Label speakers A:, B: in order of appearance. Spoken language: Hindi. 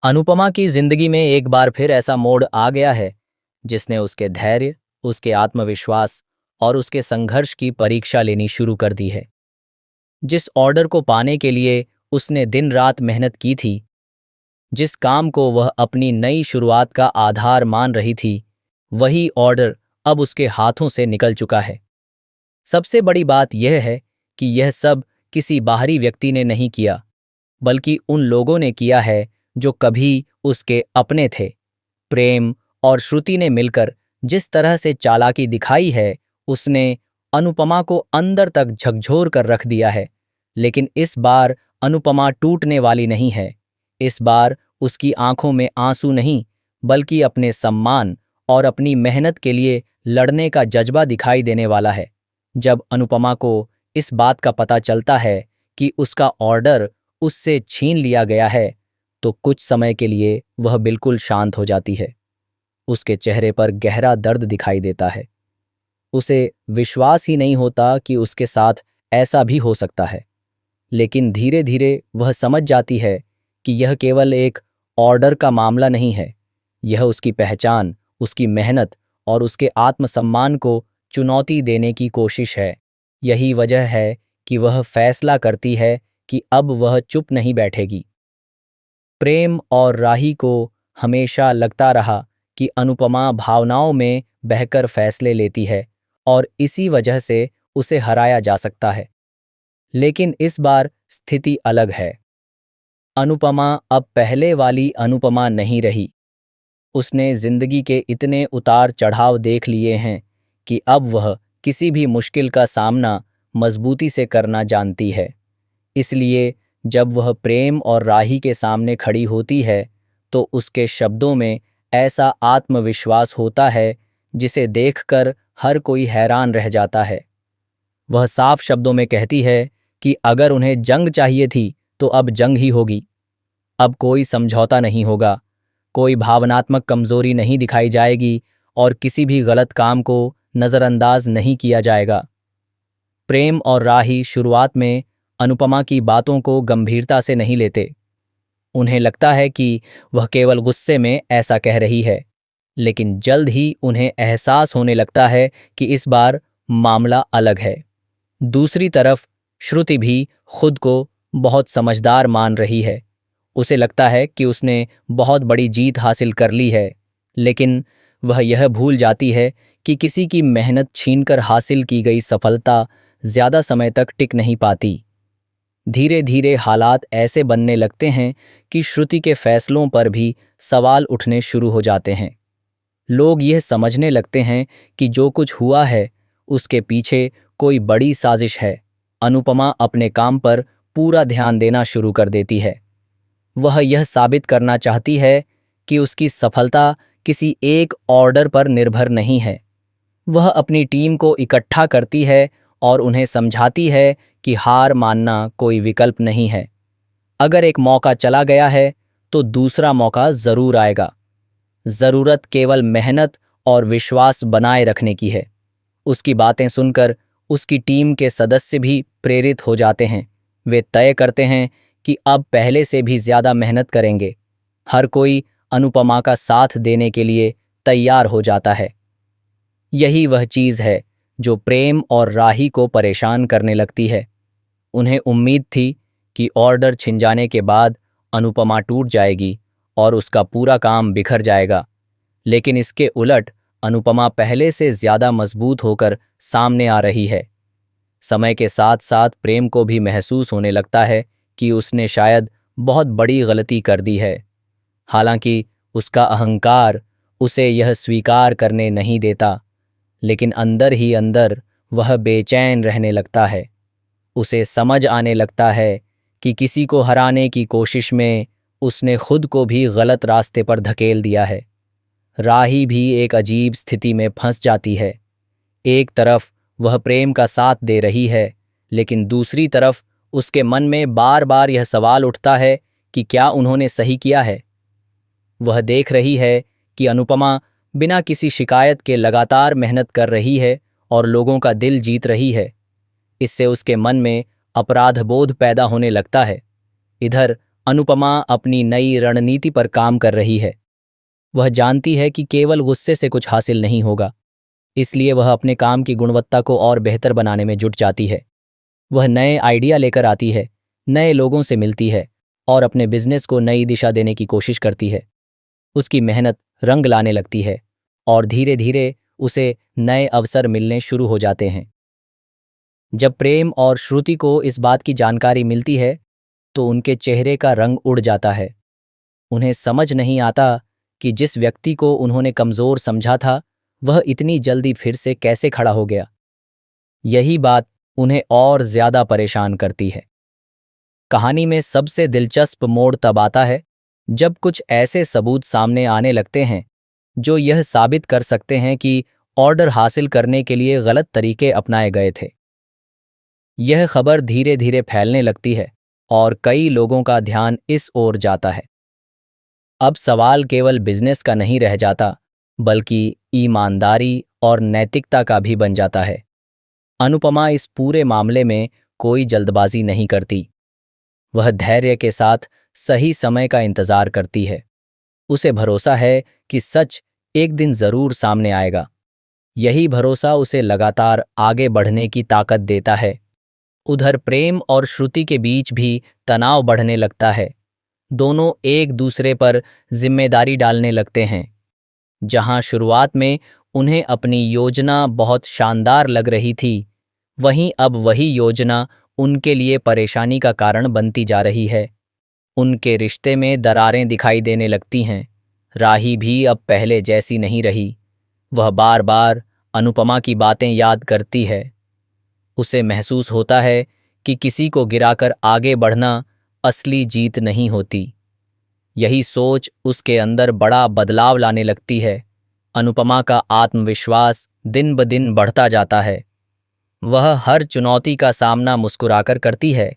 A: अनुपमा की जिंदगी में एक बार फिर ऐसा मोड़ आ गया है जिसने उसके धैर्य, उसके आत्मविश्वास और उसके संघर्ष की परीक्षा लेनी शुरू कर दी है। जिस ऑर्डर को पाने के लिए उसने दिन रात मेहनत की थी, जिस काम को वह अपनी नई शुरुआत का आधार मान रही थी, वही ऑर्डर अब उसके हाथों से निकल चुका है। सबसे बड़ी बात यह है कि यह सब किसी बाहरी व्यक्ति ने नहीं किया, बल्कि उन लोगों ने किया है जो कभी उसके अपने थे। प्रेम और श्रुति ने मिलकर जिस तरह से चालाकी दिखाई है, उसने अनुपमा को अंदर तक झकझोर कर रख दिया है। लेकिन इस बार अनुपमा टूटने वाली नहीं है। इस बार उसकी आंखों में आंसू नहीं, बल्कि अपने सम्मान और अपनी मेहनत के लिए लड़ने का जज्बा दिखाई देने वाला है। जब अनुपमा को इस बात का पता चलता है कि उसका ऑर्डर उससे छीन लिया गया है, तो कुछ समय के लिए वह बिल्कुल शांत हो जाती है। उसके चेहरे पर गहरा दर्द दिखाई देता है। उसे विश्वास ही नहीं होता कि उसके साथ ऐसा भी हो सकता है। लेकिन धीरे धीरे वह समझ जाती है कि यह केवल एक ऑर्डर का मामला नहीं है। यह उसकी पहचान, उसकी मेहनत और उसके आत्मसम्मान को चुनौती देने की कोशिश है। यही वजह है कि वह फैसला करती है कि अब वह चुप नहीं बैठेगी। प्रेम और राही को हमेशा लगता रहा कि अनुपमा भावनाओं में बहकर फैसले लेती है और इसी वजह से उसे हराया जा सकता है। लेकिन इस बार स्थिति अलग है। अनुपमा अब पहले वाली अनुपमा नहीं रही। उसने जिंदगी के इतने उतार चढ़ाव देख लिए हैं कि अब वह किसी भी मुश्किल का सामना मजबूती से करना जानती है। इसलिए जब वह प्रेम और राही के सामने खड़ी होती है, तो उसके शब्दों में ऐसा आत्मविश्वास होता है जिसे देखकर हर कोई हैरान रह जाता है। वह साफ शब्दों में कहती है कि अगर उन्हें जंग चाहिए थी, तो अब जंग ही होगी। अब कोई समझौता नहीं होगा, कोई भावनात्मक कमजोरी नहीं दिखाई जाएगी और किसी भी गलत काम को नज़रअंदाज नहीं किया जाएगा। प्रेम और राही शुरुआत में अनुपमा की बातों को गंभीरता से नहीं लेते। उन्हें लगता है कि वह केवल गुस्से में ऐसा कह रही है। लेकिन जल्द ही उन्हें एहसास होने लगता है कि इस बार मामला अलग है। दूसरी तरफ श्रुति भी खुद को बहुत समझदार मान रही है। उसे लगता है कि उसने बहुत बड़ी जीत हासिल कर ली है। लेकिन वह यह भूल जाती है कि किसी की मेहनत छीनकर हासिल की गई सफलता ज्यादा समय तक टिक नहीं पाती। धीरे धीरे हालात ऐसे बनने लगते हैं कि श्रुति के फैसलों पर भी सवाल उठने शुरू हो जाते हैं। लोग यह समझने लगते हैं कि जो कुछ हुआ है, उसके पीछे कोई बड़ी साजिश है। अनुपमा अपने काम पर पूरा ध्यान देना शुरू कर देती है। वह यह साबित करना चाहती है कि उसकी सफलता किसी एक ऑर्डर पर निर्भर नहीं है। वह अपनी टीम को इकट्ठा करती है और उन्हें समझाती है कि हार मानना कोई विकल्प नहीं है। अगर एक मौका चला गया है, तो दूसरा मौका जरूर आएगा। जरूरत केवल मेहनत और विश्वास बनाए रखने की है। उसकी बातें सुनकर उसकी टीम के सदस्य भी प्रेरित हो जाते हैं। वे तय करते हैं कि अब पहले से भी ज्यादा मेहनत करेंगे। हर कोई अनुपमा का साथ देने के लिए तैयार हो जाता है। यही वह चीज है जो प्रेम और राही को परेशान करने लगती है। उन्हें उम्मीद थी कि ऑर्डर छिन जाने के बाद अनुपमा टूट जाएगी और उसका पूरा काम बिखर जाएगा। लेकिन इसके उलट अनुपमा पहले से ज्यादा मजबूत होकर सामने आ रही है। समय के साथ साथ प्रेम को भी महसूस होने लगता है कि उसने शायद बहुत बड़ी गलती कर दी है। हालांकि उसका अहंकार उसे यह स्वीकार करने नहीं देता, लेकिन अंदर ही अंदर वह बेचैन रहने लगता है। उसे समझ आने लगता है कि किसी को हराने की कोशिश में उसने खुद को भी गलत रास्ते पर धकेल दिया है। राही भी एक अजीब स्थिति में फंस जाती है। एक तरफ वह प्रेम का साथ दे रही है, लेकिन दूसरी तरफ उसके मन में बार बार यह सवाल उठता है कि क्या उन्होंने सही किया है। वह देख रही है कि अनुपमा बिना किसी शिकायत के लगातार मेहनत कर रही है और लोगों का दिल जीत रही है। इससे उसके मन में अपराध बोध पैदा होने लगता है। इधर अनुपमा अपनी नई रणनीति पर काम कर रही है। वह जानती है कि केवल गुस्से से कुछ हासिल नहीं होगा, इसलिए वह अपने काम की गुणवत्ता को और बेहतर बनाने में जुट जाती है। वह नए आइडिया लेकर आती है, नए लोगों से मिलती है और अपने बिजनेस को नई दिशा देने की कोशिश करती है। उसकी मेहनत रंग लाने लगती है और धीरे धीरे उसे नए अवसर मिलने शुरू हो जाते हैं। जब प्रेम और श्रुति को इस बात की जानकारी मिलती है तो उनके चेहरे का रंग उड़ जाता है। उन्हें समझ नहीं आता कि जिस व्यक्ति को उन्होंने कमजोर समझा था वह इतनी जल्दी फिर से कैसे खड़ा हो गया। यही बात उन्हें और ज्यादा परेशान करती है। कहानी में सबसे दिलचस्प मोड़ तब आता है जब कुछ ऐसे सबूत सामने आने लगते हैं जो यह साबित कर सकते हैं कि ऑर्डर हासिल करने के लिए गलत तरीके अपनाए गए थे। यह खबर धीरे धीरे फैलने लगती है और कई लोगों का ध्यान इस ओर जाता है। अब सवाल केवल बिजनेस का नहीं रह जाता, बल्कि ईमानदारी और नैतिकता का भी बन जाता है। अनुपमा इस पूरे मामले में कोई जल्दबाजी नहीं करती। वह धैर्य के साथ सही समय का इंतजार करती है। उसे भरोसा है कि सच एक दिन जरूर सामने आएगा। यही भरोसा उसे लगातार आगे बढ़ने की ताकत देता है। उधर प्रेम और श्रुति के बीच भी तनाव बढ़ने लगता है। दोनों एक दूसरे पर जिम्मेदारी डालने लगते हैं। जहां शुरुआत में उन्हें अपनी योजना बहुत शानदार लग रही थी, वहीं अब वही योजना उनके लिए परेशानी का कारण बनती जा रही है। उनके रिश्ते में दरारें दिखाई देने लगती हैं। राही भी अब पहले जैसी नहीं रही। वह बार बार अनुपमा की बातें याद करती है। उसे महसूस होता है कि किसी को गिराकर आगे बढ़ना असली जीत नहीं होती। यही सोच उसके अंदर बड़ा बदलाव लाने लगती है। अनुपमा का आत्मविश्वास दिन ब दिन बढ़ता जाता है। वह हर चुनौती का सामना मुस्कुराकर करती है